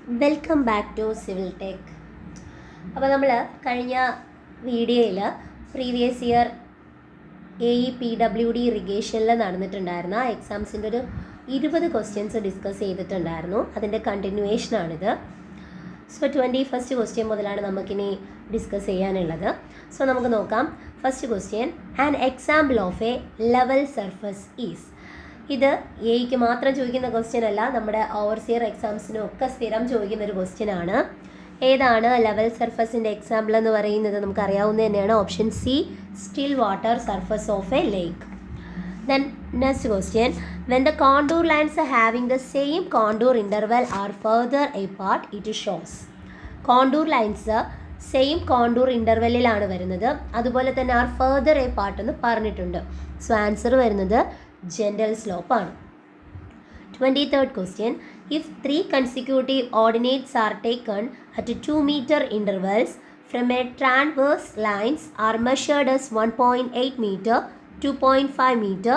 Welcome back to civil tech. അപ്പോൾ നമ്മൾ കഴിഞ്ഞ വീഡിയോയിൽ പ്രീവിയസ് ഇയർ AEPWD ഇറിഗേഷനിൽ നടന്നിട്ടുണ്ടായിരുന്ന എക്സാംസിൻ്റെ ഒരു 20 ക്വസ്റ്റ്യൻസ് ഡിസ്കസ് ചെയ്തിട്ടുണ്ടായിരുന്നു. അതിൻ്റെ കണ്ടിന്യൂവേഷനാണിത്. സോ 21st ക്വസ്റ്റ്യൻ മുതലാണ് നമുക്കിനി ഡിസ്കസ് ചെയ്യാനുള്ളത്. സോ നമുക്ക് നോക്കാം. First question, an example of A level surface is. ഇത് എയ്ക്ക് മാത്രം ചോദിക്കുന്ന ക്വസ്റ്റ്യൻ അല്ല, നമ്മുടെ ഓവർസിയർ എക്സാംസിനും ഒക്കെ സ്ഥിരം ചോദിക്കുന്ന ഒരു ക്വസ്റ്റ്യൻ ആണ്. ഏതാണ് ലെവൽ സർഫസിൻ്റെ എക്സാമ്പിൾ എന്ന് പറയുന്നത്? നമുക്കറിയാവുന്ന തന്നെയാണ്. Option C, still water surface of a lake. Then next question, when the contour lines having the same contour interval are further apart it shows. Contour lines same contour ഇൻ്റർവെല്ലിലാണ് വരുന്നത്, അതുപോലെ തന്നെ are further apart എന്ന് പറഞ്ഞിട്ടുണ്ട്. So answer വരുന്നത് gentle slope ആണ്. 23rd question, if 3 consecutive ordinates are taken at 2 meter intervals from a transverse lines are measured as 1.8 meter, 2.5 meter,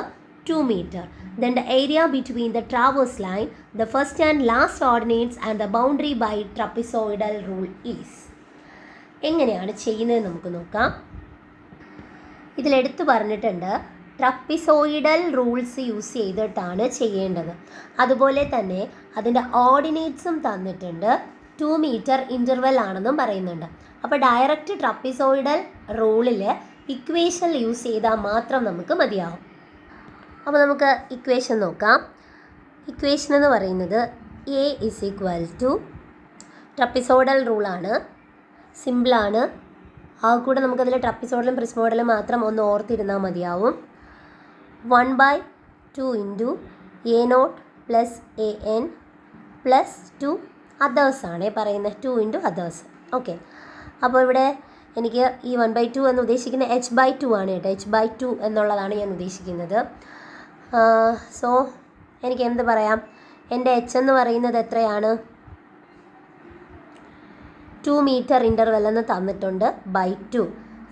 2 meter, then the area between the transverse line, the first and last ordinates and the boundary by trapezoidal rule is. എങ്ങനെയാണ് ചെയ്യുന്നത് നമുക്ക് നോക്കാം. ഇതിലെടുത്ത് പറഞ്ഞിട്ടുണ്ട് trapezoidal rules use ചെയ്തിട്ടാണ് ചെയ്യേണ്ടത്. അതുപോലെ തന്നെ അതിൻ്റെ ഓർഡിനേറ്റ്സും തന്നിട്ടുണ്ട്. 2 മീറ്റർ ഇൻ്റർവെൽ ആണെന്നും പറയുന്നുണ്ട്. അപ്പോൾ ഡയറക്റ്റ് ട്രപ്പിസോയിഡൽ റൂളിൽ ഇക്വേഷൻ യൂസ് ചെയ്താൽ മാത്രം നമുക്ക് മതിയാവും. അപ്പോൾ നമുക്ക് ഇക്വേഷൻ നോക്കാം. ഇക്വേഷൻ എന്ന് പറയുന്നത് A = ട്രപ്പിസോയിഡൽ റൂളാണ്, സിമ്പിളാണ്. ആ കൂടെ നമുക്കതിൽ ട്രപ്പിസോയിഡലും പ്രിസ്മോയിഡലും മാത്രം ഒന്ന് ഓർത്തിരുന്നാൽ മതിയാവും. 1/2 × A0 + AN + 2 others ആണ് പറയുന്നത്. 2 × others. ഓക്കെ, അപ്പോൾ ഇവിടെ എനിക്ക് ഈ 1/2 എന്ന് ഉദ്ദേശിക്കുന്ന h/2 ആണ് കേട്ടോ. h/2 എന്നുള്ളതാണ് ഞാൻ ഉദ്ദേശിക്കുന്നത്. സോ എനിക്ക് എന്ത് പറയാം, എൻ്റെ h എന്ന് പറയുന്നത് എത്രയാണ്? 2 മീറ്റർ ഇൻ്റർവെൽ എന്ന് തന്നിട്ടുണ്ട്, /2.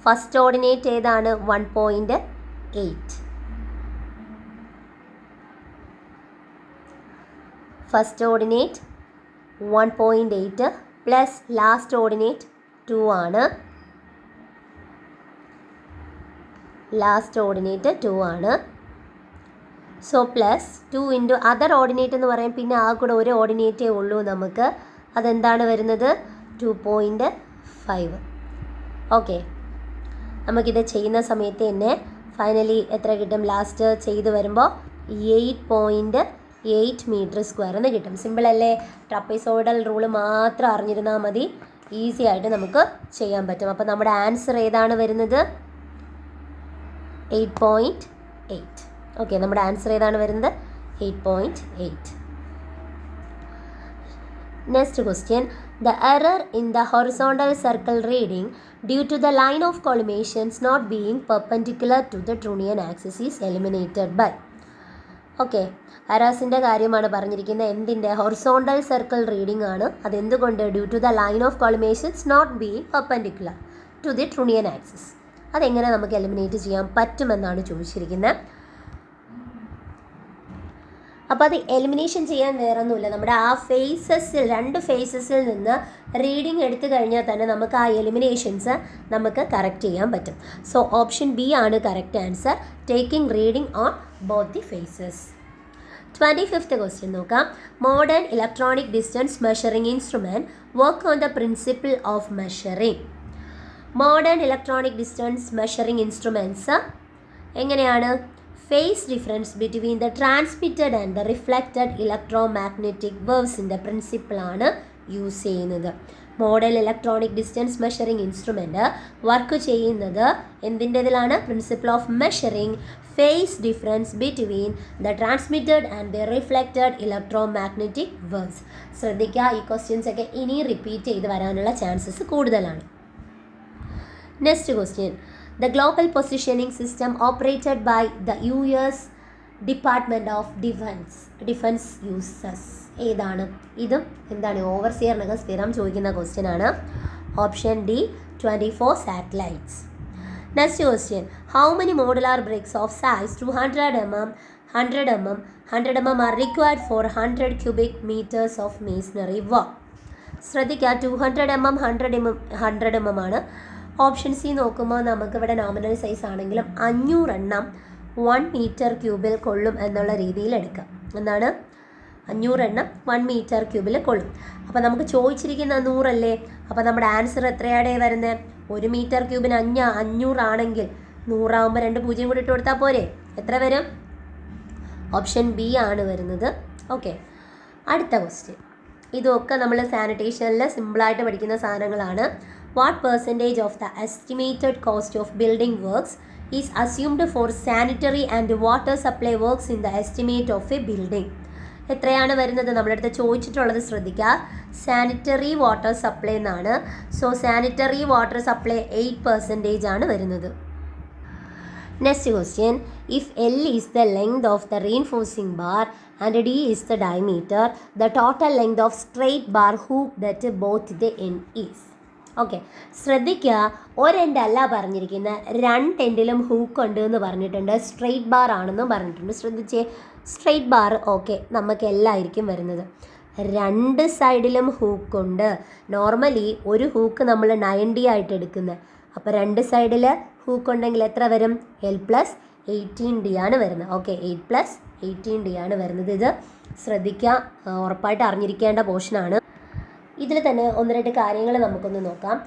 ഫസ്റ്റ് ഓർഡിനേറ്റ് ഏതാണ്? 1.8. First ordinate 1.8 plus last ordinate 2 ആണ്. ലാസ്റ്റ് ഓർഡിനേറ്റ് 2 ആണ്. സോ പ്ലസ് 2 × അതർ ഓർഡിനേറ്റ് എന്ന് പറയാം. പിന്നെ ആ കൂടെ ഒരു ഓർഡിനേറ്റേ ഉള്ളൂ നമുക്ക്. അതെന്താണ് വരുന്നത്? 2.5. ഓക്കെ, നമുക്കിത് ചെയ്യുന്ന സമയത്ത് തന്നെ ഫൈനലി എത്ര കിട്ടും? ലാസ്റ്റ് ചെയ്ത് വരുമ്പോൾ 8.8 m² എന്ന് കിട്ടും. സിമ്പിളല്ലേ? ട്രപ്പിസോയിഡൽ റൂള് മാത്രം അറിഞ്ഞിരുന്നാൽ മതി, ഈസി ആയിട്ട് നമുക്ക് ചെയ്യാൻ പറ്റും. അപ്പോൾ നമ്മുടെ ആൻസർ ഏതാണ് വരുന്നത്? 8.8. ഓക്കെ, നമ്മുടെ ആൻസർ ഏതാണ് വരുന്നത്? 8.8. Next question, the error in the horizontal circle reading due to the line of collimations not being perpendicular to the Trunnion axis is eliminated by. Okay, എറേഴ്സിൻ്റെ കാര്യമാണ് പറഞ്ഞിരിക്കുന്നത്. എന്തിൻ്റെ? ഹൊറിസോണ്ടൽ സർക്കിൾ റീഡിംഗ് ആണ്. അതെന്തുകൊണ്ട്? Due to the line of collimations not being perpendicular to the trunnion axis. അതെങ്ങനെ നമുക്ക് eliminate ചെയ്യാൻ പറ്റുമെന്നാണ് ചോദിച്ചിരിക്കുന്നത്. അപ്പോൾ അത് എലിമിനേഷൻ ചെയ്യാൻ വേറൊന്നുമില്ല. നമ്മുടെ ആ ഫേസസിൽ, 2 ഫേസസിൽ നിന്ന് റീഡിങ് എടുത്തു കഴിഞ്ഞാൽ തന്നെ നമുക്ക് ആ എലിമിനേഷൻസ് നമുക്ക് കറക്റ്റ് ചെയ്യാൻ പറ്റും. സോ ഓപ്ഷൻ ബി ആണ് correct answer, taking reading on both the phases. 25th question നോക്കാം. Modern electronic distance measuring instrument work on the principle of measuring. Modern electronic distance measuring instruments എങ്ങനെയാണ്? Phase difference between the transmitted and the reflected electromagnetic വേവ്സിൻ്റെ പ്രിൻസിപ്പിളാണ് use ചെയ്യുന്നത്. Model electronic distance measuring instrument work ചെയ്യുന്നത് എന്തിൻ്റെതിലാണ്? Principle of measuring phase difference between the transmitted and the reflected electromagnetic waves. ശ്രദ്ധിക്കുക, ഈ questions ഒക്കെ ഇനി റിപ്പീറ്റ് ചെയ്ത് വരാനുള്ള ചാൻസസ് കൂടുതലാണ്. Next question, the global positioning system operated by the US Department of Defense uses. ഏതാണ്? ഇതും എന്താണ്? ഓവർസിയറിനൊക്കെ സ്ഥിരം ചോദിക്കുന്ന ക്വസ്റ്റ്യൻ ആണ്. Option D, 24 satellites. Next question, how many modular bricks of size 200 mm, 100 mm are required for 100 cubic meters of masonry work? ശ്രദ്ധിക്കുക 200 mm 100 mm ആണ്. Option C നോക്കുമ്പോൾ നമുക്കിവിടെ നോമിനൽ സൈസ് ആണെങ്കിലും 500 എണ്ണം 1 മീറ്റർ ക്യൂബിൽ കൊള്ളും എന്നുള്ള രീതിയിൽ എടുക്കാം. എന്താണ് 500 എണ്ണം 1 മീറ്റർ ക്യൂബിൽ കൊള്ളും. അപ്പോൾ നമുക്ക് ചോദിച്ചിരിക്കുന്ന 100 അല്ലേ, അപ്പോൾ നമ്മുടെ ആൻസർ എത്രയാണ് വരുന്നത്? 1 മീറ്റർ ക്യൂബിന് 500 ആണെങ്കിൽ 100 ആകുമ്പോൾ 2 0 കൂടി ഇട്ട് കൊടുത്താൽ പോരെ? എത്ര വരും? ഓപ്ഷൻ ബി ആണ് വരുന്നത്. ഓക്കെ, അടുത്ത ക്വസ്റ്റ്യൻ. ഇതൊക്കെ നമ്മൾ സാനിറ്റേഷനിൽ സിമ്പിളായിട്ട് പഠിക്കുന്ന സാധനങ്ങളാണ്. What percentage of the estimated cost of building works is assumed for sanitary and water supply works in the estimate of a building? എത്രയാണ് വരുന്നത്? നമ്മളടുത്ത് ചോദിച്ചിട്ടുള്ളത് ശ്രദ്ധിക്കുക. സാനിറ്ററി വാട്ടർ സപ്ലൈ എന്നാണ്. സോ സാനിറ്ററി വാട്ടർ സപ്ലൈ 8% ആണ് വരുന്നത്. Next question. If L is the length of the reinforcing bar and D is the diameter, the total length of straight bar hooked at both the end is. Okay, ശ്രദ്ധിക്കുക. ഒരെൻഡല്ല പറഞ്ഞിരിക്കുന്ന, 2 എൻഡിലും hook ഉണ്ട് എന്ന് പറഞ്ഞിട്ടുണ്ട്. Straight bar ആണെന്നും പറഞ്ഞിട്ടുണ്ട്. ശ്രദ്ധിച്ചേ, straight bar okay നമുക്ക് എല്ലായിരിക്കും വരുന്നത്. 2 സൈഡിലും ഹൂക്കുണ്ട്. നോർമലി ഒരു ഹൂക്ക് നമ്മൾ 90 ആയിട്ട് എടുക്കുന്നത്. അപ്പോൾ 2 സൈഡിൽ ഹൂക്ക് ഉണ്ടെങ്കിൽ എത്ര വരും? L + 18D ആണ് വരുന്നത്. ഓക്കെ, 8 + 18D ആണ് വരുന്നത്. ഇത് ശ്രദ്ധിക്കുക, ഉറപ്പായിട്ട് അറിഞ്ഞിരിക്കേണ്ട പോർഷനാണ്. ഇതിൽ തന്നെ 1-2 കാര്യങ്ങൾ നമുക്കൊന്ന് നോക്കാം.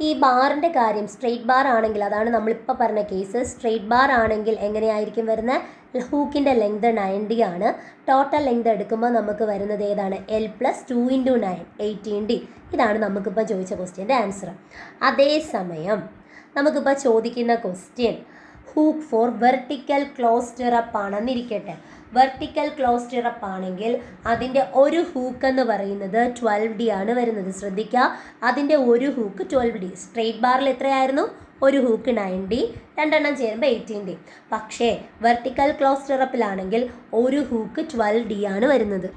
ഈ ബാറിൻ്റെ കാര്യം, സ്ട്രെയിറ്റ് ബാർ ആണെങ്കിൽ, അതാണ് നമ്മളിപ്പോൾ പറഞ്ഞ കേസ്. സ്ട്രെയിറ്റ് ബാർ ആണെങ്കിൽ എങ്ങനെയായിരിക്കും വരുന്നത്? ഹൂക്കിൻ്റെ ലെങ്ത് 90 ആണ്. ടോട്ടൽ ലെങ്ത് എടുക്കുമ്പോൾ നമുക്ക് വരുന്നത് ഏതാണ്? L + 2 × 9 18D. ഇതാണ് നമുക്കിപ്പോൾ ചോദിച്ച ക്വസ്റ്റ്യൻ്റെ ആൻസർ. അതേസമയം നമുക്കിപ്പോൾ ചോദിക്കുന്ന question hook for vertical close stirrup ആണെന്നിരിക്കട്ടെ. വെർട്ടിക്കൽ ക്ലോസ് സ്റ്റിറപ്പ് ആണെങ്കിൽ അതിൻ്റെ ഒരു ഹൂക്ക് എന്ന് പറയുന്നത് 12D ആണ് വരുന്നത്. ശ്രദ്ധിക്കുക, അതിൻ്റെ ഒരു ഹൂക്ക് 12D. സ്ട്രെയിറ്റ് ബാറിൽ എത്രയായിരുന്നു? ഒരു ഹൂക്ക് 9D, 2 എണ്ണം ചേരുമ്പോൾ 18D. പക്ഷേ വെർട്ടിക്കൽ ക്ലോസ് സ്റ്റിറപ്പിലാണെങ്കിൽ ഒരു ഹൂക്ക് 12D ആണ് വരുന്നത്.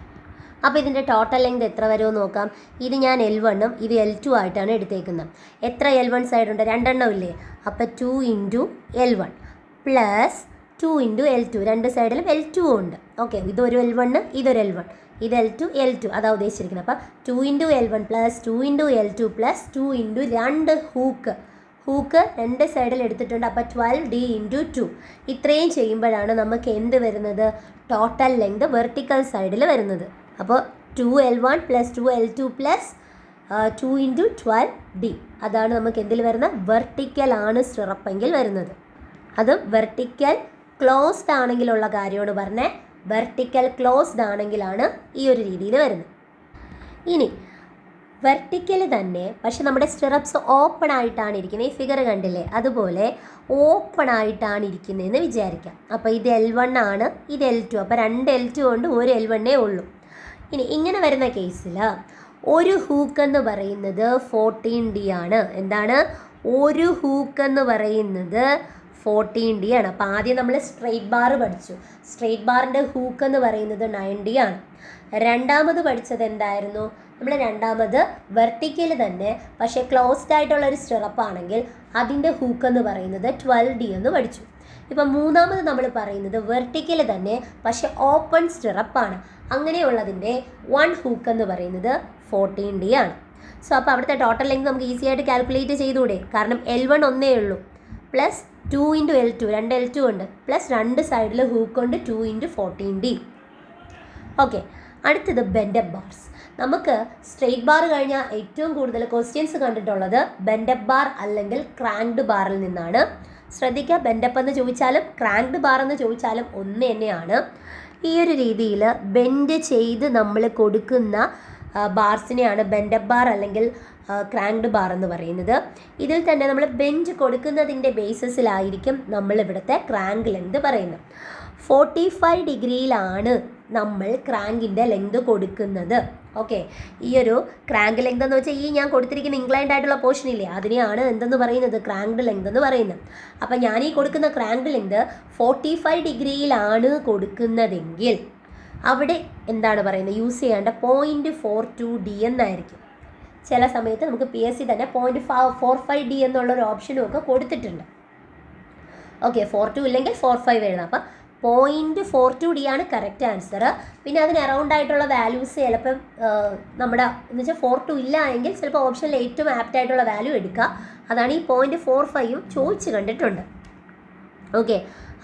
അപ്പോൾ ഇതിൻ്റെ ടോട്ടൽ ലെങ്ത് എത്ര വരുമെന്ന് നോക്കാം. ഇത് ഞാൻ L1ഉം ഇത് L2 ആയിട്ടാണ് എടുത്തേക്കുന്നത്. എത്ര L1 സൈഡുണ്ട്? 2 എണ്ണം ഇല്ലേ? അപ്പോൾ 2 × L1 + 2 × L2. 2 സൈഡിലും L2 ഉണ്ട്. ഓക്കെ, ഇതൊരു L1, ഇതൊരു L1, ഇത് L2 അതാ ഉദ്ദേശിച്ചിരിക്കുന്നത്. അപ്പോൾ 2 × L1 + 2 × L2 + 2 × 2 ഹൂക്ക് 2 സൈഡിൽ എടുത്തിട്ടുണ്ട്. അപ്പോൾ 12D × 2. ഇത്രയും ചെയ്യുമ്പോഴാണ് നമുക്ക് എന്ത് വരുന്നത്? ടോട്ടൽ ലെങ്ത് വെർട്ടിക്കൽ സൈഡിൽ വരുന്നത്. അപ്പോൾ 2L1 + 2L2 + 2 × 12D. അതാണ് നമുക്ക് എന്തിൽ വരുന്നത്? വെർട്ടിക്കൽ ആണ് സ്റ്റിറപ്പെങ്കിൽ വരുന്നത്. അത് വെർട്ടിക്കൽ ക്ലോസ്ഡ് ആണെങ്കിലുള്ള കാര്യമാണ് പറഞ്ഞത്. വെർട്ടിക്കൽ ക്ലോസ്ഡ് ആണെങ്കിലാണ് ഈ ഒരു രീതിയിൽ വരുന്നത്. ഇനി വെർട്ടിക്കൽ തന്നെ, പക്ഷെ നമ്മുടെ സ്റ്റിറപ്സ് ഓപ്പൺ ആയിട്ടാണ് ഇരിക്കുന്നത്. ഈ ഫിഗർ കണ്ടില്ലേ? അതുപോലെ ഓപ്പൺ ആയിട്ടാണ് ഇരിക്കുന്നതെന്ന് വിചാരിക്കാം. അപ്പോൾ ഇത് L1 ആണ്, ഇത് L2. അപ്പോൾ 2 L2 കൊണ്ട് ഒരു L1 ഉള്ളൂ. ഇനി ഇങ്ങനെ വരുന്ന കേസിൽ ഒരു ഹൂക്ക് എന്ന് പറയുന്നത് 14D ആണ്. എന്താണ്? ഒരു ഹൂക്ക് എന്ന് പറയുന്നത് 14D ആണ്. അപ്പോൾ ആദ്യം നമ്മൾ സ്ട്രെയിറ്റ് ബാർ പഠിച്ചു. സ്ട്രെയിറ്റ് ബാറിൻ്റെ ഹൂക്ക് എന്ന് പറയുന്നത് 9D ആണ്. രണ്ടാമത് പഠിച്ചത് എന്തായിരുന്നു? നമ്മൾ രണ്ടാമത് വെർട്ടിക്കൽ തന്നെ, പക്ഷേ ക്ലോസ്ഡ് ആയിട്ടുള്ളൊരു സ്റ്റിറപ്പ് ആണെങ്കിൽ അതിൻ്റെ ഹൂക്ക് എന്ന് പറയുന്നത് 12D എന്ന് പഠിച്ചു. ഇപ്പം മൂന്നാമത് നമ്മൾ പറയുന്നത് വെർട്ടിക്കൽ തന്നെ, പക്ഷേ ഓപ്പൺ സ്റ്റിറപ്പാണ്. അങ്ങനെയുള്ളതിൻ്റെ 1 ഹൂക്ക് എന്ന് പറയുന്നത് 14D ആണ്. സോ അപ്പോൾ അവിടുത്തെ ടോട്ടൽ ലെങ്ത് നമുക്ക് ഈസി ആയിട്ട് കാൽക്കുലേറ്റ് ചെയ്തുകൂടെ? കാരണം L1 ഒന്നേ ഉള്ളൂ, + 2 × L2 2 L2 ഉണ്ട്, + 2 സൈഡിൽ ഹൂക്ക് ഉണ്ട് 2 × 14D. ഓക്കെ, അടുത്തത് ബെൻഡപ്പ് ബാർസ്. നമുക്ക് സ്ട്രെയിറ്റ് ബാർ കഴിഞ്ഞാൽ ഏറ്റവും കൂടുതൽ ക്വസ്റ്റ്യൻസ് കണ്ടിട്ടുള്ളത് ബെൻഡപ്പ് ബാർ അല്ലെങ്കിൽ ക്രാങ്ക്ഡ് ബാറിൽ നിന്നാണ്. ശ്രദ്ധിക്കുക, ബെൻഡപ്പ് എന്ന് ചോദിച്ചാലും ക്രാങ്ക്ഡ് ബാർ എന്ന് ചോദിച്ചാലും ഒന്ന് തന്നെയാണ്. ഈ ഒരു രീതിയിൽ ബെൻഡ് ചെയ്ത് നമ്മൾ കൊടുക്കുന്ന ബാർസിനെയാണ് ബെൻഡപ്പ് ബാർ അല്ലെങ്കിൽ ക്രാങ്ക്ഡ് ബാർ എന്ന് പറയുന്നത്. ഇതിൽ തന്നെ നമ്മൾ ബെൻഡ് കൊടുക്കുന്നതിൻ്റെ ബേസിസിലായിരിക്കും നമ്മൾ ഇവിടുത്തെ ക്രാങ്ക് ലെങ്ത് പറയുന്നത്. 45 ഡിഗ്രിയിലാണ് നമ്മൾ ക്രാങ്കിൻ്റെ ലെങ്ത് കൊടുക്കുന്നത്. ഓക്കെ, ഈ ഒരു ക്രാങ്ക് ലെങ്ത് എന്ന് വെച്ചാൽ ഈ ഞാൻ കൊടുത്തിരിക്കുന്ന ഇൻക്ലൈൻഡ് ആയിട്ടുള്ള പോർഷൻ ഇല്ലേ, അതിനെയാണ് എന്തെന്ന് പറയുന്നത്? ക്രാങ്ക്ഡ് ലെങ്ത് എന്ന് പറയുന്നത്. അപ്പം ഞാൻ ഈ കൊടുക്കുന്ന ക്രാങ്ക്ഡ് ലെങ്ത് 45 ഡിഗ്രിയിലാണ് കൊടുക്കുന്നതെങ്കിൽ അവിടെ എന്താണ് പറയുന്നത്? യൂസ് ചെയ്യേണ്ട 0.42D എന്നായിരിക്കും. ചില സമയത്ത് നമുക്ക് PSC തന്നെ 0.45D എന്നുള്ളൊരു ഓപ്ഷനും ഒക്കെ കൊടുത്തിട്ടുണ്ട്. ഓക്കെ, 42 ഇല്ലെങ്കിൽ 45 എഴുതാം. അപ്പം 0.42D ആണ് കറക്റ്റ് ആൻസർ. പിന്നെ അതിന് അറൗണ്ട് ആയിട്ടുള്ള വാല്യൂസ് ചിലപ്പം നമ്മുടെ എന്ന് വെച്ചാൽ 42 ഇല്ല എങ്കിൽ ചിലപ്പോൾ ഓപ്ഷനിൽ ഏറ്റവും ആപ്റ്റ് ആയിട്ടുള്ള വാല്യൂ എടുക്കുക. അതാണ് ഈ 0.45 ചോദിച്ച് കണ്ടിട്ടുണ്ട്. ഓക്കെ,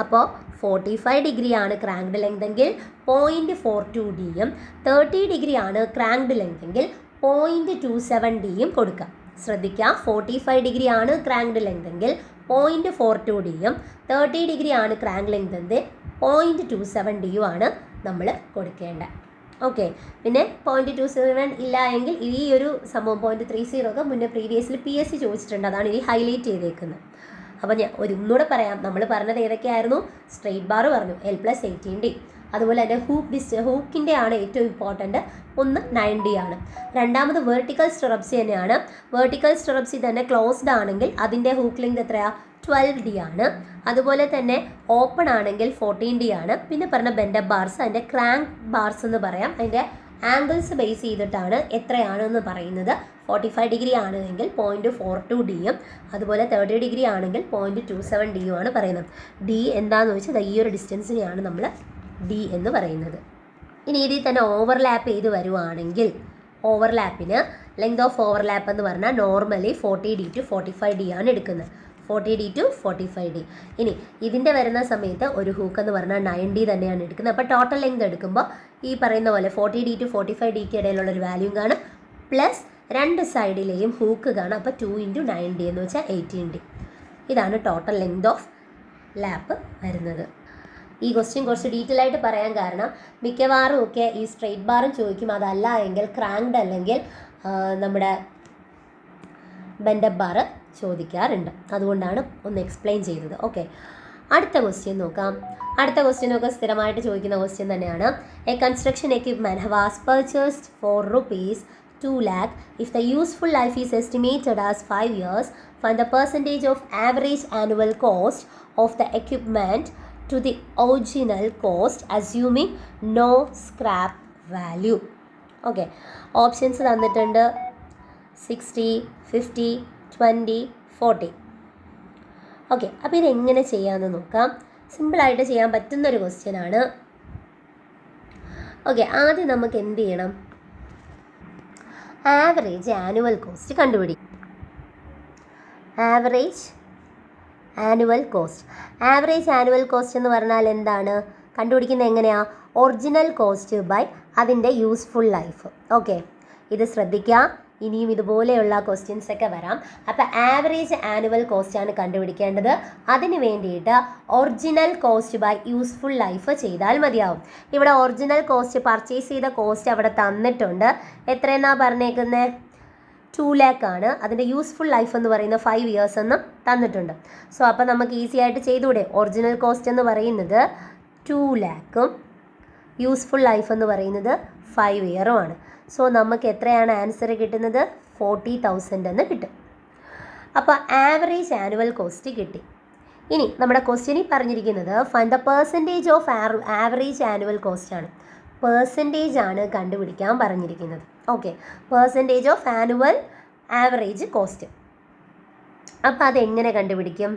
അപ്പോൾ 45 ഡിഗ്രി ആണ് ക്രാങ്ക്ഡ് ലെങ്ത് എങ്കിൽ 0.42Dയും 30 ഡിഗ്രി ആണ് ക്രാങ്ക്ഡ് ലെങ്ത് എങ്കിൽ 0.27Dയും കൊടുക്കാം. ശ്രദ്ധിക്കുക, 45 ഡിഗ്രി ആണ് ക്രാങ്ക്ഡ് ലെങ്ത് എങ്കിൽ 0.42Dയും 30 ഡിഗ്രി ആണ് ക്രാങ്ക് ലെങ്ത് എങ്കിൽ 0.27Dയും ആണ് നമ്മൾ കൊടുക്കേണ്ടത്. ഓക്കെ, പിന്നെ 0.27 ഇല്ല എങ്കിൽ ഈ ഒരു സംഭവം 0.30 ഒക്കെ മുന്നേ പ്രീവിയസ്ലി PSC ചോദിച്ചിട്ടുണ്ട്. അതാണ് ഈ ഹൈലൈറ്റ് ചെയ്തേക്കുന്നത്. അപ്പോൾ ഞാൻ ഒന്നുകൂടെ പറയാം. നമ്മൾ പറഞ്ഞത് ഏതൊക്കെയായിരുന്നു? സ്ട്രെയിറ്റ് ബാർ പറഞ്ഞു, L+18D. അതുപോലെ തന്നെ ഹൂക്കിൻ്റെ ആണ് ഏറ്റവും ഇമ്പോർട്ടൻറ്റ്. ഒന്ന് 9D ആണ്. രണ്ടാമത് വെർട്ടിക്കൽ സ്റ്റിറപ്സ് തന്നെയാണ്. വെർട്ടിക്കൽ സ്റ്റിറപ്സ് തന്നെ ക്ലോസ്ഡ് ആണെങ്കിൽ അതിൻ്റെ ഹൂക്ക് ലെങ്ത് എത്രയാണ്? 12D ആണ്. അതുപോലെ തന്നെ ഓപ്പൺ ആണെങ്കിൽ 14D ആണ്. പിന്നെ പറഞ്ഞ ബെൻഡപ്പ് ബാർസ് അതിൻ്റെ ക്രാങ്ക് ബാർസ് എന്ന് പറയാം. അതിൻ്റെ ആംഗിൾസ് ബേസ് ചെയ്തിട്ടാണ് എത്രയാണെന്ന് പറയുന്നത്. 45 ഡിഗ്രി ആണെങ്കിൽ 0.42Dയും അതുപോലെ 30 ഡിഗ്രി ആണെങ്കിൽ 0.27Dയും ആണ് പറയുന്നത്. D എന്താണെന്ന് വെച്ചാൽ ഈ ഒരു ഡിസ്റ്റൻസിനെയാണ് നമ്മൾ D എന്ന് പറയുന്നത്. ഇനി ഇതിൽ തന്നെ ഓവർലാപ്പ് ചെയ്ത് വരുവാണെങ്കിൽ ഓവർലാപ്പിന് ലെങ്ത് ഓഫ് ഓവർലാപ്പ് എന്ന് പറഞ്ഞാൽ നോർമലി 40D to 45D ആണ് എടുക്കുന്നത്. 40D to 45D. ഇനി ഇതിൻ്റെ വരുന്ന സമയത്ത് ഒരു ഹൂക്ക് എന്ന് പറഞ്ഞാൽ 9D തന്നെയാണ് എടുക്കുന്നത്. അപ്പോൾ ടോട്ടൽ ലെങ്ത് എടുക്കുമ്പോൾ ഈ പറയുന്ന പോലെ 40D to 45Dക്ക് ഇടയിലുള്ളൊരു വാല്യൂ കാണും, പ്ലസ് രണ്ട് സൈഡിലെയും ഹൂക്ക് കാണും. അപ്പോൾ 2 × 9D എന്ന് വെച്ചാൽ 18D. ഇതാണ് ടോട്ടൽ ലെങ്ത് ഓഫ് ലാപ്പ് വരുന്നത്. ഈ ക്വസ്റ്റ്യൻ കുറച്ച് ഡീറ്റെയിൽ ആയിട്ട് പറയാൻ കാരണം മിക്കവാറും ഒക്കെ ഈ സ്ട്രെയിറ്റ് ബാറും ചോദിക്കും. അതല്ല എങ്കിൽ ക്രാങ്ക്ഡ് അല്ലെങ്കിൽ നമ്മുടെ ബെൻഡപ്പ് ബാർ ചോദിക്കാറുണ്ട്. അതുകൊണ്ടാണ് ഒന്ന് എക്സ്പ്ലെയിൻ ചെയ്തത്. ഓക്കെ, അടുത്ത ക്വസ്റ്റ്യൻ നോക്കാം. അടുത്ത ക്വസ്റ്റ്യനൊക്കെ സ്ഥിരമായിട്ട് ചോദിക്കുന്ന ക്വസ്റ്റ്യൻ തന്നെയാണ്. A construction equipment was purchased for ₹2 lakh. If the useful life is estimated as 5 years, find the percentage of average annual cost of the equipment to the original cost assuming no scrap value. Okay, options തന്നിട്ടുണ്ട് 60, 50, 20, 40. Okay, അപ്പോൾ ഇതെങ്ങനെ ചെയ്യാമെന്ന് നോക്കാം. സിമ്പിളായിട്ട് ചെയ്യാൻ പറ്റുന്നൊരു ക്വസ്റ്റ്യനാണ്. Okay, ആദ്യം നമുക്ക് എന്ത് ചെയ്യണം? ആവറേജ് ആനുവൽ കോസ്റ്റ് കണ്ടുപിടിക്കും. Average annual cost. Average annual cost എന്ന് പറഞ്ഞാൽ എന്താണ്? കണ്ടുപിടിക്കുന്നത് എങ്ങനെയാണ്? ഒറിജിനൽ കോസ്റ്റ് ബൈ അതിൻ്റെ യൂസ്ഫുൾ ലൈഫ്. ഓക്കെ, ഇത് ശ്രദ്ധിക്കുക. ഇനിയും ഇതുപോലെയുള്ള ക്വസ്റ്റ്യൻസ് ഒക്കെ വരാം. അപ്പോൾ ആവറേജ് ആനുവൽ കോസ്റ്റ് ആണ് കണ്ടുപിടിക്കേണ്ടത്. അതിന് വേണ്ടിയിട്ട് original cost by useful life ചെയ്താൽ മതിയാവും. ഇവിടെ ഒറിജിനൽ കോസ്റ്റ് പർച്ചേസ് ചെയ്ത കോസ്റ്റ് അവിടെ തന്നിട്ടുണ്ട്. എത്രയെന്നാണ് പറഞ്ഞേക്കുന്നത്? 2 lakh ആണ്. അതിൻ്റെ യൂസ്ഫുൾ ലൈഫ് എന്ന് പറയുന്നത് 5 years എന്നും തന്നിട്ടുണ്ട്. സോ അപ്പോൾ നമുക്ക് ഈസി ആയിട്ട് ചെയ്തുകൂടെ? ഒറിജിനൽ കോസ്റ്റ് എന്ന് പറയുന്നത് 2 lakhഉം യൂസ്ഫുൾ ലൈഫ് എന്ന് പറയുന്നത് 5 yearഉമാണ്. സോ നമുക്ക് എത്രയാണ് ആൻസർ കിട്ടുന്നത്? 40,000 എന്ന് കിട്ടും. അപ്പോൾ ആവറേജ് ആനുവൽ കോസ്റ്റ് കിട്ടി. ഇനി നമ്മുടെ ക്വസ്റ്റ്യനിൽ പറഞ്ഞിരിക്കുന്നത് find the percentage of average annual cost ആണ്. പെർസെൻറ്റേജ് ആണ് കണ്ടുപിടിക്കാൻ പറഞ്ഞിരിക്കുന്നത്. Okay, percentage of annual average cost. അപ്പോൾ അതെങ്ങനെ കണ്ടുപിടിക്കും?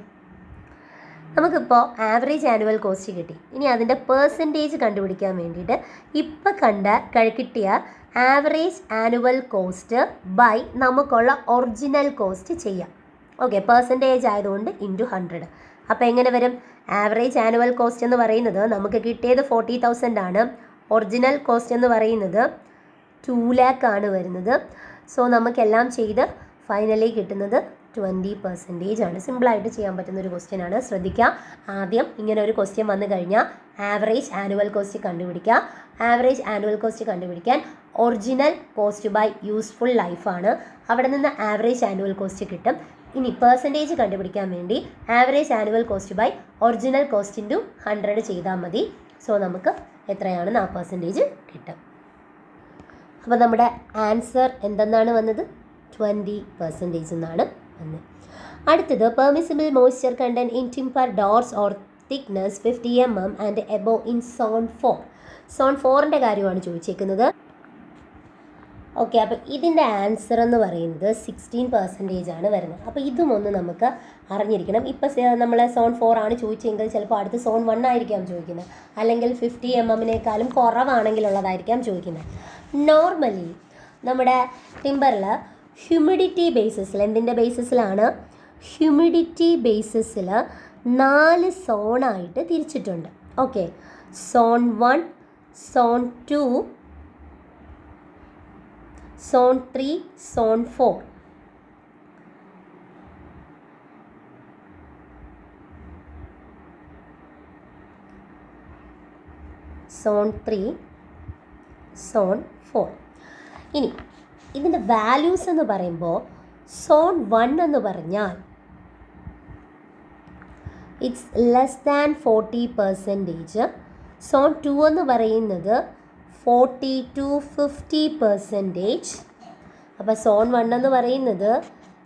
നമുക്കിപ്പോൾ ആവറേജ് ആനുവൽ കോസ്റ്റ് കിട്ടി. ഇനി അതിൻ്റെ പെർസെൻറ്റേജ് കണ്ടുപിടിക്കാൻ വേണ്ടിയിട്ട് ഇപ്പം കിട്ടിയ ആവറേജ് ആനുവൽ കോസ്റ്റ് ബൈ നമുക്കുള്ള ഒറിജിനൽ കോസ്റ്റ് ചെയ്യാം. ഓക്കെ, പെർസെൻറ്റേജ് ആയതുകൊണ്ട് × 100. അപ്പോൾ എങ്ങനെ വരും? ആവറേജ് ആനുവൽ കോസ്റ്റ് എന്ന് പറയുന്നത് നമുക്ക് കിട്ടിയത് 40,000 ആണ്. ഒറിജിനൽ കോസ്റ്റ് എന്ന് പറയുന്നത് 2 lakh ആണ് വരുന്നത്. സോ നമുക്കെല്ലാം ചെയ്ത് ഫൈനലി കിട്ടുന്നത് 20% ആണ്. സിമ്പിളായിട്ട് ചെയ്യാൻ പറ്റുന്ന ഒരു ക്വസ്റ്റ്യൻ ആണ്. ശ്രദ്ധിക്കുക, ആദ്യം ഇങ്ങനെ ഒരു ക്വസ്റ്റ്യൻ വന്നു കഴിഞ്ഞാൽ ആവറേജ് ആനുവൽ കോസ്റ്റ് കണ്ടുപിടിക്കുക. ആവറേജ് ആനുവൽ കോസ്റ്റ് കണ്ടുപിടിക്കാൻ ഒറിജിനൽ കോസ്റ്റ് ബൈ യൂസ്ഫുൾ ലൈഫാണ്. അവിടെ നിന്ന് ആവറേജ് ആനുവൽ കോസ്റ്റ് കിട്ടും. ഇനി പെർസെൻറ്റേജ് കണ്ടുപിടിക്കാൻ വേണ്ടി average annual cost by original cost × 100 ചെയ്താൽ മതി. സോ നമുക്ക് എത്രയാണെന്ന് ആ പെർസെൻറ്റേജ് കിട്ടും. അപ്പോൾ നമ്മുടെ ആൻസർ എന്തെന്നാണ് വന്നത്? 20% എന്നാണ് വന്നത്. അടുത്തത് permissible moisture content in timber doors or thickness 50 mm and above in zone 4. Zone 4ൻ്റെ കാര്യമാണ് ചോദിച്ചേക്കുന്നത്. ഓക്കെ, അപ്പോൾ ഇതിൻ്റെ ആൻസർ എന്ന് പറയുന്നത് 16% ആണ് വരുന്നത്. അപ്പോൾ ഇതും ഒന്ന് നമുക്ക് അറിഞ്ഞിരിക്കണം. ഇപ്പോൾ നമ്മൾ സോൺ 4 ആണ് ചോദിച്ചെങ്കിൽ ചിലപ്പോൾ അടുത്ത് സോൺ 1 ആയിരിക്കാം ചോദിക്കുന്നത്, അല്ലെങ്കിൽ 50 mm കുറവാണെങ്കിലുള്ളതായിരിക്കാം ചോദിക്കുന്നത്. നോർമലി നമ്മുടെ ടിമ്പറിൽ ഹ്യൂമിഡിറ്റി ബേസിസിൽ, എന്തിൻ്റെ ബേസിസിലാണ്? ഹ്യൂമിഡിറ്റി ബേസിസിൽ 4 സോണായിട്ട് തിരിച്ചിട്ടുണ്ട്. Okay, zone 1, zone 2, zone 3, zone 4. Zone 3, zone 4. ഇനി ഇതിൻ്റെ വാല്യൂസ് എന്ന് പറയുമ്പോൾ സോൺ 1 എന്ന് പറഞ്ഞാൽ ഇറ്റ്സ് ലെസ് ദാൻ 40%. സോൺ 2 എന്ന് പറയുന്നത് 40 to 50%. അപ്പോൾ സോൺ 1 എന്ന് പറയുന്നത്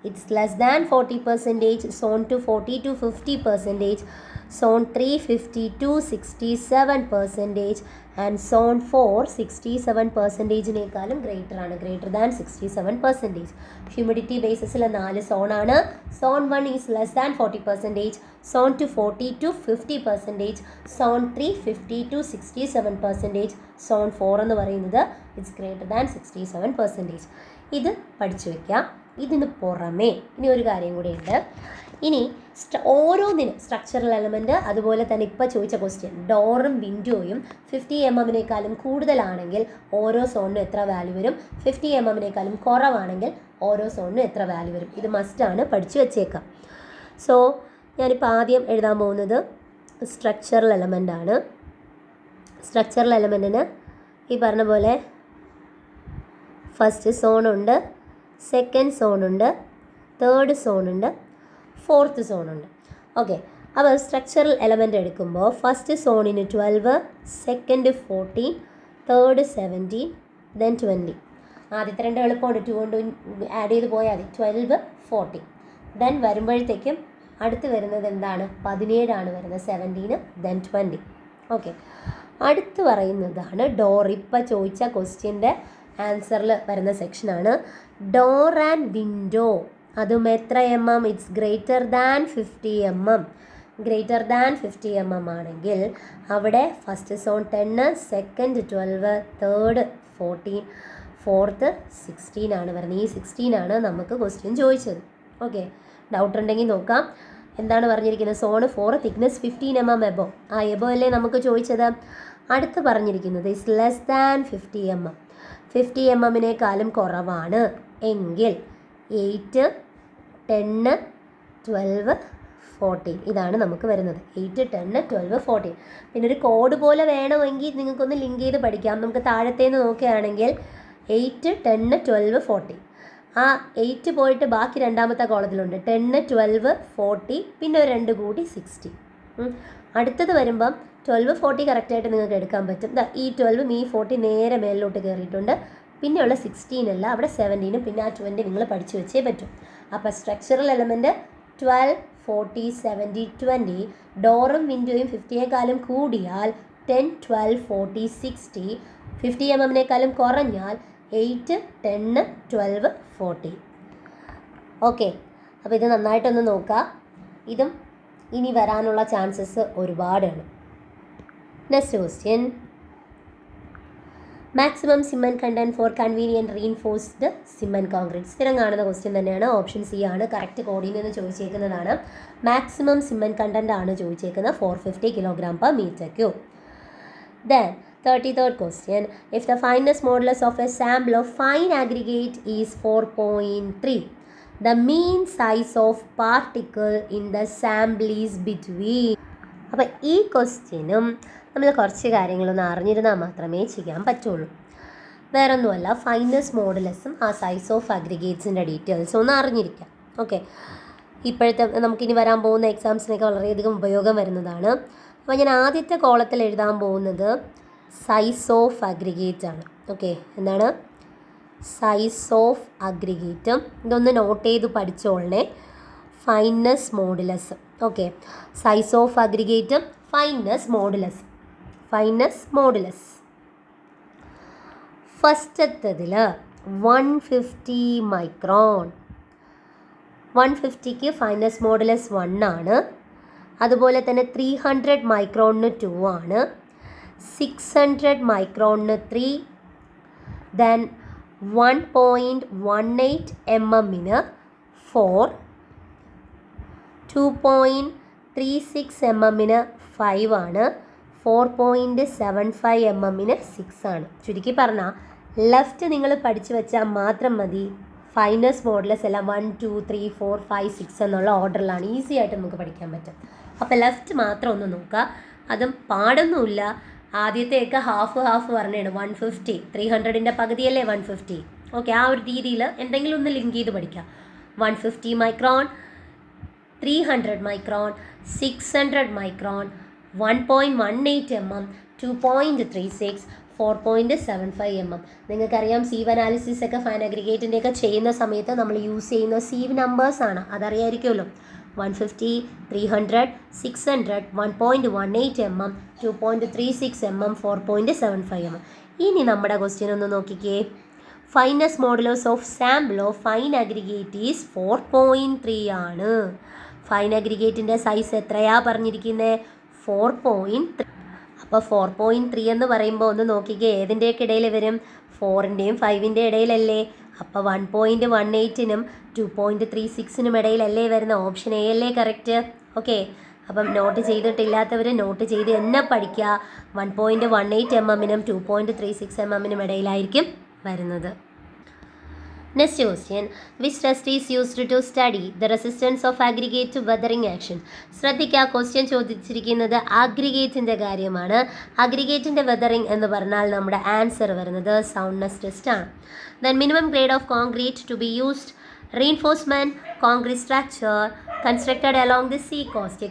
it's less than 40%, zone 2 40 to 50%, zone 3 50 to 67%, and zone 4 67%-നേക്കാളും ഗ്രേറ്റർ ദാൻ 67%. ഹ്യൂമിഡിറ്റി ബേസിസിൽ 4 സോണാണ്. Zone 1 is less than 40%, zone 2 40 to 50%, zone 3 50 to 67%, zone 4 എന്ന് പറയുന്നത് ഇറ്റ്സ് ഗ്രേറ്റർ ദാൻ 67%. ഇത് പഠിച്ചു വയ്ക്കാം. ഇതിന് പുറമേ ഇനി ഒരു കാര്യം കൂടിയുണ്ട്. ഇനി ഓരോന്നിനും സ്ട്രക്ചറൽ എലമെൻറ്റ്, അതുപോലെ തന്നെ ഇപ്പോൾ ചോദിച്ച ക്വസ്റ്റ്യൻ ഡോറും വിൻഡോയും 50 mm കൂടുതലാണെങ്കിൽ ഓരോ സോണിനും എത്ര വാല്യൂ വരും, 50 mm കുറവാണെങ്കിൽ ഓരോ സോണിനും എത്ര വാല്യൂ വരും. ഇത് മസ്റ്റാണ്, പഠിച്ചു വെച്ചേക്കാം. സോ ഞാനിപ്പോൾ ആദ്യം എഴുതാൻ പോകുന്നത് സ്ട്രക്ചറൽ എലമെൻ്റാണ്. സ്ട്രക്ചറൽ എലമെൻറ്റിന് ഈ പറഞ്ഞ പോലെ ഫസ്റ്റ് സോണുണ്ട്, സെക്കൻഡ് സോണുണ്ട്, തേർഡ് സോണുണ്ട്, ഫോർത്ത് സോണുണ്ട്. ഓക്കെ, അപ്പോൾ സ്ട്രക്ചറൽ എലമെൻ്റ് എടുക്കുമ്പോൾ ഫസ്റ്റ് സോണിന് 12, സെക്കൻഡ് 14, തേർഡ് 17, ദെൻ 20. ആദ്യത്തെ 2 എളുപ്പമുണ്ട്, 2 കൊണ്ട് ആഡ് ചെയ്ത് പോയാൽ മതി. 12, 14. ദെൻ വരുമ്പോഴത്തേക്കും അടുത്ത് വരുന്നത് എന്താണ്? 17 വരുന്നത്, 17, ദെൻ 20. ഓക്കെ, അടുത്ത് പറയുന്നതാണ് ഡോർ. ഇപ്പോൾ ചോദിച്ച ക്വസ്റ്റ്യൻ്റെ ആൻസറിൽ വരുന്ന സെക്ഷനാണ് ഡോർ ആൻഡ് വിൻഡോ. അതും എത്ര it's greater than 50 mm. Greater than 50 mm ആണെങ്കിൽ അവിടെ first zone 10, second 12, third 14, fourth 16 വരുന്നത്. ഈ 16 നമുക്ക് ക്വസ്റ്റ്യൻ ചോദിച്ചത്. ഓക്കെ, ഡൗട്ട് ഉണ്ടെങ്കിൽ നോക്കാം. എന്താണ് പറഞ്ഞിരിക്കുന്നത്? Zone 4 thickness 15 mm above. ആ എബോ അല്ലേ നമുക്ക് ചോദിച്ചത്. അടുത്ത് പറഞ്ഞിരിക്കുന്നത് is less than 50 mm. 50 mm കുറവാണ് എങ്കിൽ 8, 10, 12, 14 ഇതാണ് നമുക്ക് വരുന്നത്. 8, 10, 12, 14. പിന്നെ ഒരു കോഡ് പോലെ വേണമെങ്കിൽ നിങ്ങൾക്കൊന്ന് ലിങ്ക് ചെയ്ത് പഠിക്കാം. നമുക്ക് താഴത്തേന്ന് നോക്കുകയാണെങ്കിൽ 8, 10, 12, 14. ആ 8 പോയിട്ട് ബാക്കി രണ്ടാമത്തെ കോളത്തിലുണ്ട് 10, 12, 40, പിന്നെ ഒരു 2 കൂടി 60. അടുത്തത് വരുമ്പം 12, 40 കറക്റ്റായിട്ട് നിങ്ങൾക്ക് എടുക്കാൻ പറ്റും. ഈ 12 ഈ 40 നേരെ മേലിലോട്ട് കയറിയിട്ടുണ്ട്. പിന്നെയുള്ള 16 അല്ല, അവിടെ 17, പിന്നെ ആ 20 നിങ്ങൾ പഠിച്ചു വെച്ചേ പറ്റും. അപ്പോൾ സ്ട്രക്ചറൽ എലമെൻറ്റ് 12, 40, 70, 20. ഡോറും വിൻഡോയും 50 കൂടിയാൽ 10, 12, 40, 60. 50 mm കുറഞ്ഞാൽ 8, 10, 12, 40. ഓക്കെ, അപ്പോൾ ഇത് നന്നായിട്ടൊന്ന് നോക്കാം. ഇതും ഇനി വരാനുള്ള ചാൻസസ് ഒരുപാടാണ്. Next question, maximum cement content for convenient reinforced cement concrete. സ്ഥിരം കാണുന്ന ക്വസ്റ്റ്യൻ തന്നെയാണ്. ഓപ്ഷൻ സി ആണ് കറക്റ്റ്. കോഡിൽ നിന്ന് ചോദിച്ചേക്കുന്നതാണ്. മാക്സിമം സിമൻറ്റ് കണ്ടൻറ്റ് ആണ് ചോദിച്ചേക്കുന്നത് 450 kg/m3. Then 33rd question, if the fineness modulus of a sample of fine aggregate is 4.3, the mean size of particle in the sample is between. അപ്പോൾ ഈ ക്വസ്റ്റ്യനും നമ്മൾ കുറച്ച് കാര്യങ്ങളൊന്ന് അറിഞ്ഞിരുന്നാൽ മാത്രമേ ചെയ്യാൻ പറ്റുള്ളൂ. വേറൊന്നുമല്ല, ഫൈനസ് മോഡുലസും ആ സൈസ് ഓഫ് അഗ്രിഗേറ്റ്സിൻ്റെ ഡീറ്റെയിൽസും ഒന്ന് അറിഞ്ഞിരിക്കാം. ഓക്കെ, ഇപ്പോഴത്തെ നമുക്കിനി വരാൻ പോകുന്ന എക്സാംസിനൊക്കെ വളരെയധികം ഉപയോഗം വരുന്നതാണ്. അപ്പോൾ ഞാൻ ആദ്യത്തെ കോളത്തിൽ എഴുതാൻ പോകുന്നത് സൈസ് ഓഫ് അഗ്രിഗേറ്റ് ആണ്. ഓക്കെ, എന്താണ് സൈസ് ഓഫ് അഗ്രിഗേറ്റും ഇതൊന്ന് നോട്ട് ചെയ്ത് പഠിച്ചോളണേ. Fineness modulus. Okay, size of അഗ്രിഗേറ്റും ഫൈനസ് മോഡുലസ്. ഫൈനസ് മോഡുലസ് ഫസ്റ്റത്തതിൽ 150 മൈക്രോൺ. 150ക്ക് ഫൈനസ് മോഡുലസ് 1 ആണ്. അതുപോലെ തന്നെ 300 മൈക്രോണിന് 2 ആണ്. 600 മൈക്രോണിന് 3. ദെൻ 1.18 mm-ന് 4. 2.36 mm-ന് 5 ആണ്. 4.75 mm-ന് 6 ആണ്. ചുരുക്കി പറഞ്ഞാൽ ലെഫ്റ്റ് നിങ്ങൾ പഠിച്ചു വെച്ചാൽ മാത്രം മതി. ഫൈനസ് മോഡുലസ് എല്ലാം 1 2 3 4 5 6 എന്നുള്ള ഓർഡറിലാണ് ഈസി ആയിട്ട് നമുക്ക് പഠിക്കാൻ പറ്റും. അപ്പോൾ ലെഫ്റ്റ് മാത്രം ഒന്ന് നോക്കുക. അതും പാടൊന്നുമില്ല. ആദ്യത്തെയൊക്കെ ഹാഫ് പറഞ്ഞാണ് 150. 300ൻ്റെ പകുതിയല്ലേ 150. ഓക്കെ, ആ ഒരു രീതിയിൽ എന്തെങ്കിലും ഒന്ന് ലിങ്ക് ചെയ്ത് പഠിക്കാം. 150 micron, 300 micron, 600 micron, 1.18 mm, 2.36, 4.75 mm. നിങ്ങൾക്കറിയാം സീവ് അനാലിസിസ് ഒക്കെ ഫൈൻ അഗ്രിഗേറ്റിൻ്റെ ഒക്കെ ചെയ്യുന്ന സമയത്ത് നമ്മൾ യൂസ് ചെയ്യുന്ന സീവ് നമ്പേഴ്സാണ്. അതറിയായിരിക്കുമല്ലോ. 150, 300, 600, 1.18 mm, 2.36 mm, 4.75 mm. ഇനി നമ്മുടെ ക്വസ്റ്റ്യൻ ഒന്ന് നോക്കിക്കേ. ഫൈനസ് modulus of sample of fine aggregate is 4.3 ആണ്. ഫൈൻ അഗ്രിഗേറ്റിൻ്റെ സൈസ് എത്രയാ പറഞ്ഞിരിക്കുന്നത്? 4.3. അപ്പോൾ 4.3 എന്ന് പറയുമ്പോൾ ഒന്ന് നോക്കിക്കേ, ഏതിൻ്റെയൊക്കെ ഇടയിൽ വരും? 4ൻ്റെയും 5ൻ്റെ ഇടയിലല്ലേ. അപ്പോൾ 1.18നും 2.36നും ഇടയിലല്ലേ വരുന്ന? ഓപ്ഷൻ എ അല്ലേ കറക്റ്റ്. ഓക്കെ, അപ്പം നോട്ട് ചെയ്തിട്ടില്ലാത്തവർ നോട്ട് ചെയ്ത് തന്നെ പഠിക്കുക. 1.18 mm-നും 2.36 mm-നും ഇടയിലായിരിക്കും വരുന്നത്. Next question. Which test is used to study the resistance of aggregate to weathering action? ശ്രദ്ധിക്കുക, ക്വസ്റ്റ്യൻ ചോദിച്ചിരിക്കുന്നത് അഗ്രിഗേറ്റിൻ്റെ കാര്യമാണ്. അഗ്രിഗേറ്റിൻ്റെ വെതറിംഗ് എന്ന് പറഞ്ഞാൽ നമ്മുടെ ആൻസർ വരുന്നത് സൗണ്ട്നെസ് ടെസ്റ്റ് ആണ്. Then minimum grade of concrete to be used, reinforcement concrete structure constructed along the sea coast.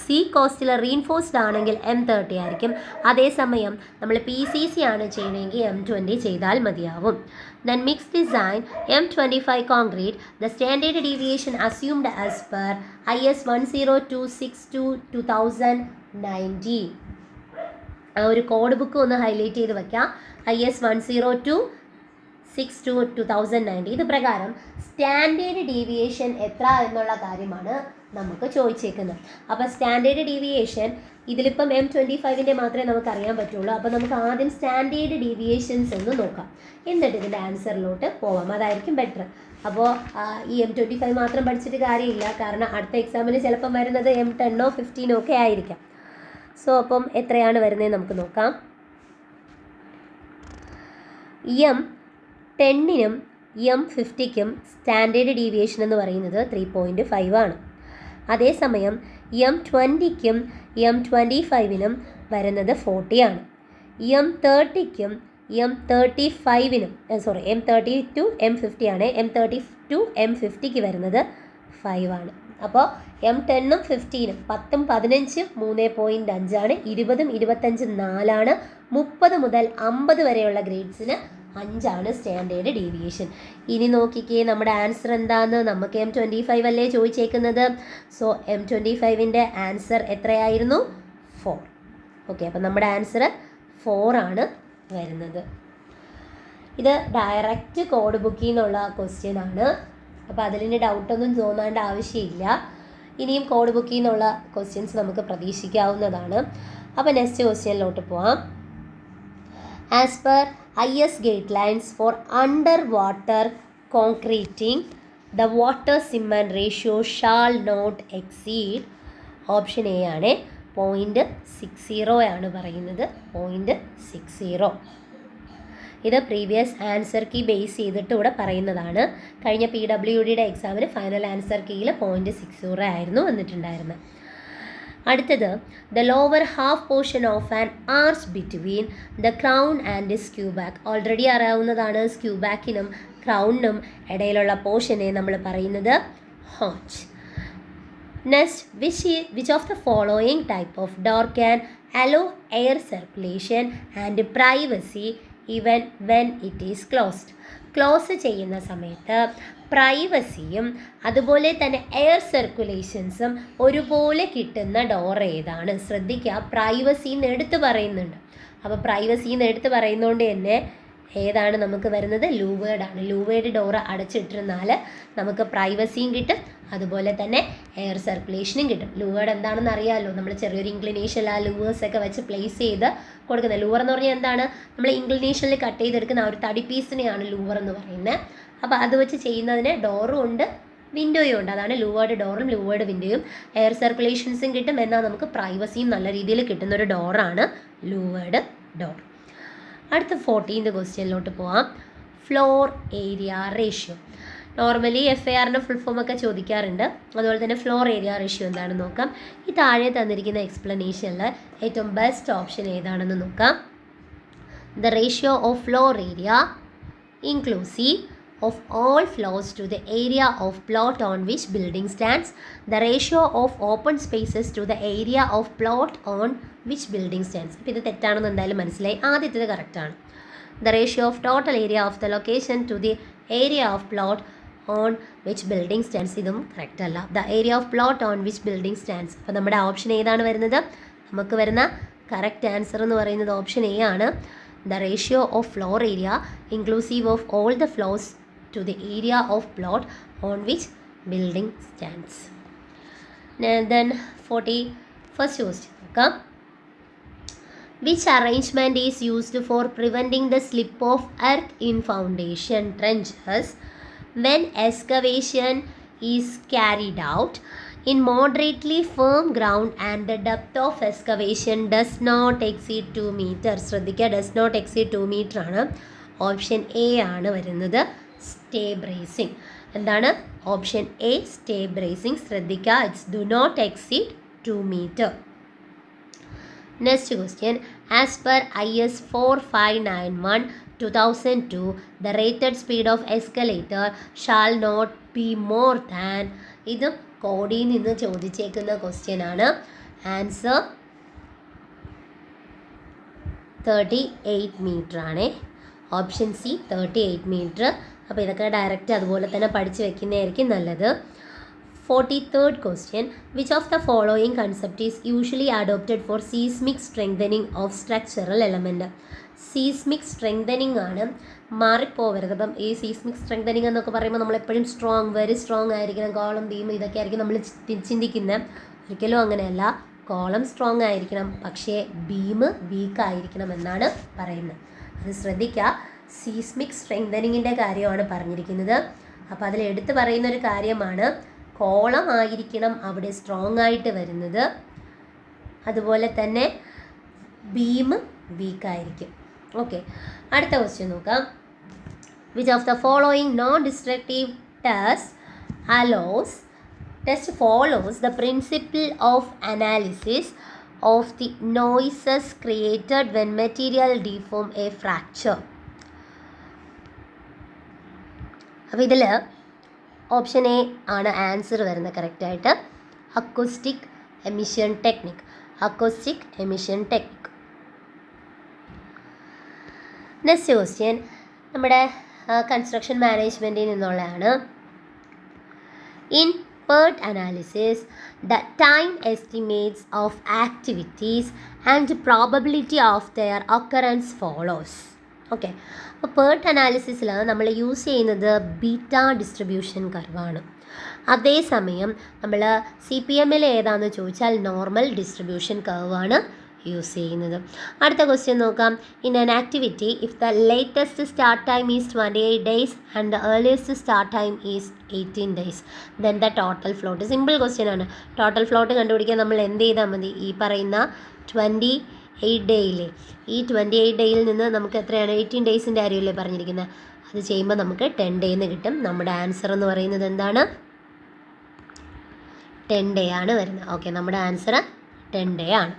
Sea കോസ്റ്റിൽ റീൻഫോഴ്സ്ഡ് ആണെങ്കിൽ M30 ആയിരിക്കും. അതേസമയം നമ്മൾ PCC ആണ് ചെയ്യണമെങ്കിൽ M20 ചെയ്താൽ മതിയാവും. Then mixed design M25 concrete, the standard deviation assumed as per IS 10262/2019. ഒരു കോഡ് ബുക്ക് ഒന്ന് ഹൈലൈറ്റ് ചെയ്ത് വയ്ക്കാം. IS 10262/2019. ഇത് പ്രകാരം സ്റ്റാൻഡേർഡ് ഡീവിയേഷൻ എത്ര എന്നുള്ള കാര്യമാണ് നമുക്ക് ചോദിച്ചേക്കുന്നത്. അപ്പോൾ സ്റ്റാൻഡേർഡ് ഡീവിയേഷൻ ഇതിലിപ്പം M25ൻ്റെ മാത്രമേ നമുക്ക് അറിയാൻ പറ്റുള്ളൂ. അപ്പോൾ നമുക്ക് ആദ്യം സ്റ്റാൻഡേർഡ് ഡീവിയേഷൻസ് ഒന്ന് നോക്കാം, എന്നിട്ട് ഇതിൻ്റെ ആൻസറിലോട്ട് പോവാം. അതായിരിക്കും ബെറ്റർ. അപ്പോൾ ഈ M25 മാത്രം പഠിച്ചിട്ട് കാര്യമില്ല, കാരണം അടുത്ത എക്സാമിന് ചിലപ്പം വരുന്നത് M10 15 ഒക്കെ ആയിരിക്കാം. സോ അപ്പം എത്രയാണ് വരുന്നത് നമുക്ക് നോക്കാം. M10നും M50ക്കും സ്റ്റാൻഡേർഡ് ഡീവിയേഷൻ എന്ന് പറയുന്നത് 3.5 ആണ്. അതേസമയം M20ക്കും M25നും വരുന്നത് 40 ആണ്. M30ക്കും M35നും M30 to M50 ആണ്. M30 to M50ക്ക് വരുന്നത് 5 ആണ്. അപ്പോൾ M10ഉം 15ഉം 10ഉം 15ഉം 3.5 ആണ്. 20ഉം 25ഉം 4 ആണ്. 30 മുതൽ 50 വരെയുള്ള ഗ്രേഡ്സിന് 5 ആണ് സ്റ്റാൻഡേർഡ് ഡീവിയേഷൻ. ഇനി നോക്കിക്കേ നമ്മുടെ ആൻസർ എന്താണെന്ന്. നമുക്ക് M25 അല്ലേ ചോദിച്ചേക്കുന്നത്. സോ M25ൻ്റെ ആൻസർ എത്രയായിരുന്നു? 4. ഓക്കെ, അപ്പം നമ്മുടെ ആൻസർ 4 ആണ് വരുന്നത്. ഇത് ഡയറക്റ്റ് കോഡ് ബുക്കിൽ നിന്നുള്ള ക്വസ്റ്റ്യൻ ആണ്. അപ്പോൾ അതിലിന് ഡൗട്ടൊന്നും തോന്നേണ്ട ആവശ്യമില്ല. ഇനിയും കോഡ് ബുക്കിൽ നിന്നുള്ള ക്വസ്റ്റ്യൻസ് നമുക്ക് പ്രതീക്ഷിക്കാവുന്നതാണ്. അപ്പോൾ നെക്സ്റ്റ് ക്വസ്റ്റ്യനിലോട്ട് പോവാം. As per IS guidelines for underwater concreting, the water cement ratio shall not exceed. Option A ആണ്. 0.60 ആണ് പറയുന്നത്. 0.60. ഇത് പ്രീവിയസ് ആൻസർ കീ ബേസ് ചെയ്തിട്ട് ഇവിടെ പറയുന്നതാണ്. കഴിഞ്ഞ PWDയുടെ എക്സാമിന് ഫൈനൽ ആൻസർ കീയിൽ 0.60 ആയിരുന്നു വന്നിട്ടുണ്ടായിരുന്നത്. അടുത്തത് the lower half portion of an arch between the crown and skew back. Already അറിയാവുന്നതാണ്, സ്ക്യൂ ബാക്കിനും ക്രൗണിനും ഇടയിലുള്ള പോർഷനെ നമ്മൾ പറയുന്നത് haunch. Next, which of the following type of door can allow air circulation and privacy even when it is closed? Close ചെയ്യുന്ന സമയത്ത് പ്രൈവസിയും അതുപോലെ തന്നെ എയർ സർക്കുലേഷൻസും ഒരുപോലെ കിട്ടുന്ന ഡോർ ഏതാണ്? ശ്രദ്ധിക്കുക, പ്രൈവസിന്ന് എടുത്ത് പറയുന്നുണ്ട്. അപ്പോൾ പ്രൈവസിന്ന് എടുത്ത് പറയുന്നതുകൊണ്ട് തന്നെ ഏതാണ് നമുക്ക് വരുന്നത്? ലൂവേർഡാണ്. ലൂവേർഡ് ഡോറ് അടച്ചിട്ടിരുന്നാൽ നമുക്ക് പ്രൈവസിയും കിട്ടും, അതുപോലെ തന്നെ എയർ സർക്കുലേഷനും കിട്ടും. ലൂവേർഡ് എന്താണെന്ന് അറിയാമല്ലോ, നമ്മൾ ചെറിയൊരു ഇൻക്ലിനേഷൻ ആ ലൂവേഴ്സൊക്കെ വെച്ച് പ്ലേസ് ചെയ്ത് കൊടുക്കുന്നത്. ലൂവർ എന്ന് പറഞ്ഞാൽ എന്താണ്? നമ്മൾ ഇൻക്ലിനേഷനിൽ കട്ട് ചെയ്തെടുക്കുന്ന ആ ഒരു തടി പീസിനെയാണ് ലൂവർ എന്ന് പറയുന്നത്. അപ്പോൾ അത് വെച്ച് ചെയ്യുന്നതിന് ഡോറും ഉണ്ട്, വിൻഡോയും ഉണ്ട്. അതാണ് ലൂവേർഡ് ഡോറും ലൂവേർഡ് വിൻഡോയും. എയർ സർക്കുലേഷൻസും കിട്ടും, എന്നാൽ നമുക്ക് പ്രൈവസിയും നല്ല രീതിയിൽ കിട്ടുന്നൊരു ഡോറാണ് ലൂവേർഡ് ഡോർ. അടുത്ത 14th ക്വസ്റ്റ്യനിലോട്ട് പോവാം. Floor area ratio. നോർമലി FARൻ്റെ ഫുൾ ഫോം ഒക്കെ ചോദിക്കാറുണ്ട്. അതുപോലെ തന്നെ ഫ്ലോർ ഏരിയ റേഷ്യോ എന്താണെന്ന് നോക്കാം. ഈ താഴെ തന്നിരിക്കുന്ന എക്സ്പ്ലനേഷനിൽ ഏറ്റവും ബെസ്റ്റ് ഓപ്ഷൻ ഏതാണെന്ന് നോക്കാം. The ratio of floor area inclusive of all floors to the area of plot on which building stands, the ratio of open spaces to the area of plot on which building stands. ഇപ്പോൾ ഇത് തെറ്റാണെന്ന് എന്തായാലും മനസ്സിലായി. ആദ്യത്തേത് കറക്റ്റാണ്. The ratio of total area of the location to the area of plot on which building stands, ഇതും correct അല്ല. The area of plot on which building stands. അപ്പോൾ നമ്മുടെ ഓപ്ഷൻ ഏതാണ് വരുന്നത്? നമുക്ക് വരുന്ന കറക്റ്റ് ആൻസർ എന്ന് പറയുന്നത് ഓപ്ഷൻ എ ആണ്. The ratio of floor area inclusive of all the floors to the area of plot on which building stands. Then 41st question. Which arrangement is used for preventing the slip of earth in foundation trenches when excavation is carried out in moderately firm ground and the depth of excavation does not exceed 2 meters? ശ്രദ്ധിക്കുക, does not exceed 2 meter ആണ്. Option A ആണ് വരുന്നത്. Stay bracing. എന്താണ്? Option A stay bracing. ശ്രദ്ധിക്കുക, it's do not exceed 2 meter. Next question. As per IS 4591/2002 the rated speed of escalator shall not be more than. ഇതും കോഡിൽ നിന്ന് ചോദിച്ചേക്കുന്ന question ആണ്. ആൻസർ 38 meter ആണ്. Option C 38 meter. അപ്പോൾ ഇതൊക്കെ ഡയറക്റ്റ് അതുപോലെ തന്നെ പഠിച്ച് വെക്കുന്നതായിരിക്കും നല്ലത്. 43rd question. Which of the following concept is usually adopted for seismic strengthening of structural element? Seismic strengthening ആണ്. മാറിപ്പോവരുത്. ഈ സീസ്മിക് സ്ട്രെങ്തനിങ് എന്നൊക്കെ പറയുമ്പോൾ നമ്മളെപ്പോഴും സ്ട്രോങ്, വെരി സ്ട്രോങ് ആയിരിക്കണം, കോളം ബീം ഇതൊക്കെ ആയിരിക്കും നമ്മൾ ചിന്തിക്കുന്നത്. ഒരിക്കലും അങ്ങനെയല്ല. കോളം സ്ട്രോങ് ആയിരിക്കണം, പക്ഷേ ബീം വീക്ക് ആയിരിക്കണം എന്നാണ് പറയുന്നത്. അത് ശ്രദ്ധിക്കുക. സീസ്മിക് സ്ട്രെങ്തനിങ്ങിൻ്റെ കാര്യമാണ് പറഞ്ഞിരിക്കുന്നത്. അപ്പോൾ അതിൽ എടുത്ത് പറയുന്നൊരു കാര്യമാണ് കോളം ആയിരിക്കണം അവിടെ സ്ട്രോങ് ആയിട്ട് വരുന്നത്, അതുപോലെ തന്നെ ബീം വീക്കായിരിക്കും. ഓക്കെ, അടുത്ത ക്വസ്റ്റ്യൻ നോക്കാം. Which of the following non destructive test follows the principle of analysis of the noises created when material deform a fracture? അപ്പോൾ ഇതിൽ ഓപ്ഷൻ എ ആണ് ആൻസർ വരുന്നത് കറക്റ്റായിട്ട്. Acoustic emission technique. Acoustic emission technique. Next question നമ്മുടെ construction മാനേജ്മെൻറ്റിൽ നിന്നുള്ളതാണ്. In PERT analysis, the time estimates of activities and probability of their occurrence follows. Okay, അപ്പോൾ PERT അനാലിസിസിൽ നമ്മൾ use ചെയ്യുന്നത് ബീറ്റ ഡിസ്ട്രിബ്യൂഷൻ കർവാണ്. അതേസമയം നമ്മൾ CPMൽ ഏതാണെന്ന് ചോദിച്ചാൽ നോർമൽ ഡിസ്ട്രിബ്യൂഷൻ കർവാണ് യൂസ് ചെയ്യുന്നത്. അടുത്ത ക്വസ്റ്റ്യൻ നോക്കാം. In an activity if the latest start time is 28 days and the earliest start time is 18 days, then the total float. Simple question ആണ്. ടോട്ടൽ ഫ്ലോട്ട് കണ്ടുപിടിക്കാൻ നമ്മൾ എന്ത് ചെയ്താൽ മതി? ഈ പറയുന്ന 28 ഡേയിലെ ഈ 28 ഡേയിൽ നിന്ന് നമുക്ക് എത്രയാണ്? 18 ഡേയ്സിൻ്റെ കാര്യമല്ലേ പറഞ്ഞിരിക്കുന്നത്. അത് ചെയ്യുമ്പോൾ നമുക്ക് 10 day എന്ന് കിട്ടും. നമ്മുടെ ആൻസർ എന്ന് പറയുന്നത് എന്താണ്? 10 day ആണ് വരുന്നത്. ഓക്കെ, നമ്മുടെ ആൻസർ 10 day ആണ്.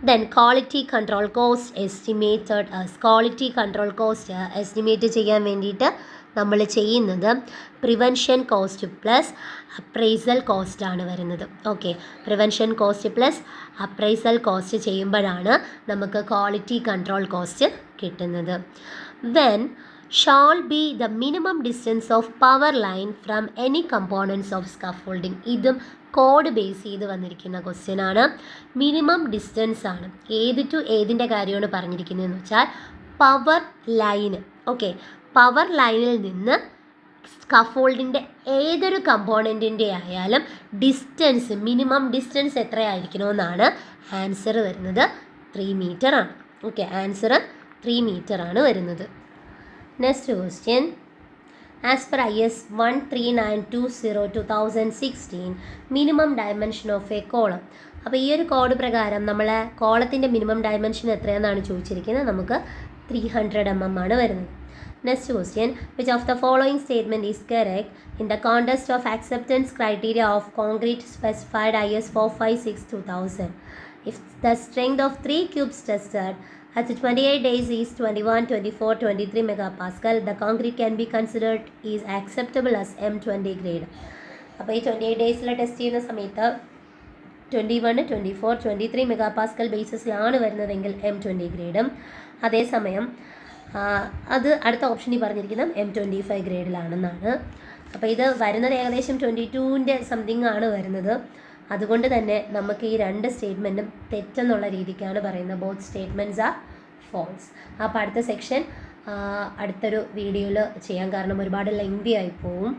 Then quality control cost estimated as. Quality control cost estimate ചെയ്യാൻ വേണ്ടിയിട്ട് നമ്മൾ ചെയ്യുന്നത് prevention cost plus appraisal cost ആണ് വരുന്നത്. Okay, prevention cost plus appraisal cost ചെയ്യുമ്പോഴാണ് നമുക്ക് ക്വാളിറ്റി കൺട്രോൾ കോസ്റ്റ് കിട്ടുന്നത്. When shall be the minimum distance of power line from any components of scaffolding. ഇതും കോഡ് ബേസ് ചെയ്ത് വന്നിരിക്കുന്ന ക്വസ്റ്റ്യൻ ആണ്. Minimum distance ആണ്. ഏത് ടു ഏതിൻ്റെ കാര്യമാണ് പറഞ്ഞിരിക്കുന്നതെന്ന് വെച്ചാൽ പവർ ലൈന്, ഓക്കെ, പവർ ലൈനിൽ നിന്ന് സ്കഫോൾഡിൻ്റെ ഏതൊരു കമ്പോണൻറ്റിൻ്റെ ആയാലും ഡിസ്റ്റൻസ്, മിനിമം ഡിസ്റ്റൻസ് എത്രയായിരിക്കണമെന്നാണ് ആൻസർ വരുന്നത്. 3 മീറ്റർ ആണ്. ഓക്കെ, ആൻസർ 3 മീറ്റർ ആണ് വരുന്നത്. Next question, as per IS 13920/2016 minimum dimension of A column. അപ്പോൾ ഈ ഒരു കോഡ് പ്രകാരം നമ്മൾ കോളത്തിൻ്റെ മിനിമം ഡയമെൻഷൻ എത്രയാണെന്നാണ് ചോദിച്ചിരിക്കുന്നത്. നമുക്ക് 300 mm ആണ് വരുന്നത്. Next question, which of the following statement is correct in the context of acceptance criteria of concrete specified IS 456/2000? If the strength of 3 cubes tested at 28 days is 21, 24, 23 megapascal, the concrete can be considered is acceptable as M20 grade. അപ്പോൾ ഈ 28 ഡേയ്സിൽ test ചെയ്യുന്ന സമയത്ത് 21, 24, 23 മെഗാപാസ്കൽ ബേസിസിലാണ് വരുന്നതെങ്കിൽ M20 ഗ്രേഡും, അതേസമയം അത് അടുത്ത ഓപ്ഷനിൽ പറഞ്ഞിരിക്കുന്നത് M25 ഗ്രേഡിലാണെന്നാണ്. അപ്പോൾ ഇത് വരുന്നത് ഏകദേശം 22ൻ്റെ സംതിങ് ആണ് വരുന്നത്. അതുകൊണ്ട് തന്നെ നമുക്ക് ഈ 2 സ്റ്റേറ്റ്മെൻറ്റും തെറ്റെന്നുള്ള രീതിക്കാണ് പറയുന്നത്. Both statements are false. അപ്പോൾ അടുത്ത സെക്ഷൻ അടുത്തൊരു വീഡിയോയിൽ ചെയ്യാം, കാരണം ഒരുപാട് ലെങ്തി ആയി പോവും.